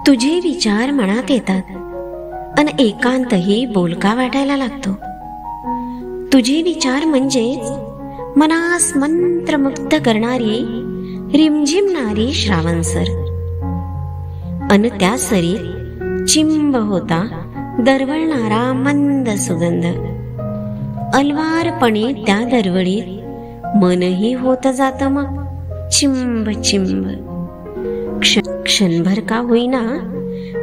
तुझे विचार मनात येतात अन एकांतही बोलका वाटायला लागतो. तुझे विचार म्हणजेच मनास मंत्रमुग्ध करणारी रिमझिमणारी श्रावणसर. अन त्या सरीत चिंब होता दरवळणारा मंद सुगंध. अलवारपणे त्या दरवळीत मनही होत जात मग चिंब चिंब. क्षणभर का होईना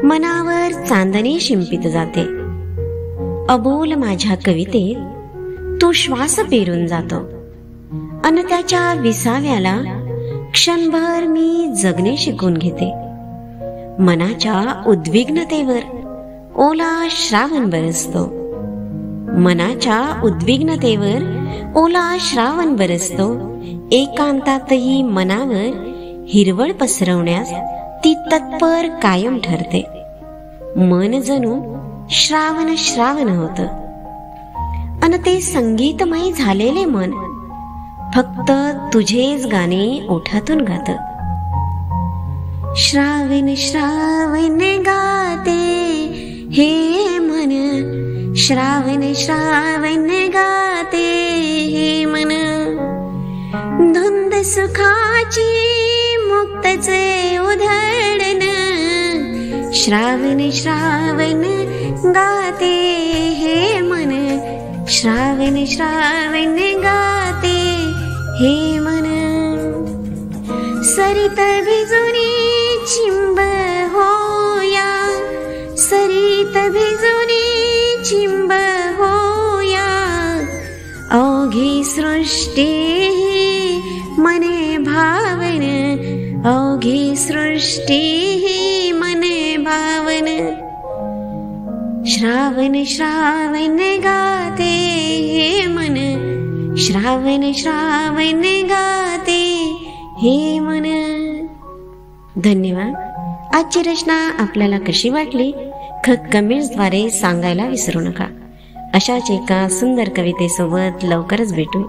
मनावर चांदणे शिंपित जाते. अबोल माझ्या कवितेत तू श्वास पेरून जातो अन त्याच्या विसाव्याला क्षणभर मी जगणे शिकून घेते. मनाच्या उद्विग्नतेवर ओला श्रावण बरसतो. मनाच्या उद्विग्नतेवर ओला श्रावण बरसतो. एकांतातही मनावर हिरवळ पसरवण्यास ती तत्पर कायम ठरते. मन जणू श्रावण श्रावण होत अन ते संगीतमय झालेले मन फक्त तुझेच गाणे ओठातून गात. श्रावण श्रावण गाते हे मन, श्रावण श्रावण गाते हे मन. धुंद सुखाची मुक्तचे उधळण, श्रावण श्रावण गाते हे मन, श्रावण श्रावण गाते हे मन. सरित भिजुनी चिंब होया, सरित भिजुनी चिंब होया. अवघी सृष्टी मने भावन, अवघी सृष्टी मने भावन. श्रावण श्रावण गाते हे मन, श्रावण श्रावण गाते हे मन. धन्यवाद. आजची रचना आपल्याला कशी वाटली कमेंट्सद्वारे सांगायला विसरू नका. अशाच एका सुंदर कवितेसोबत लवकरच भेटू.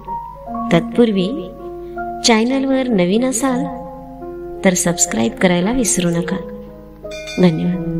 तत्पूर्वी चॅनलवर नवीन असाल तर सबस्क्राईब करायला विसरू नका. धन्यवाद.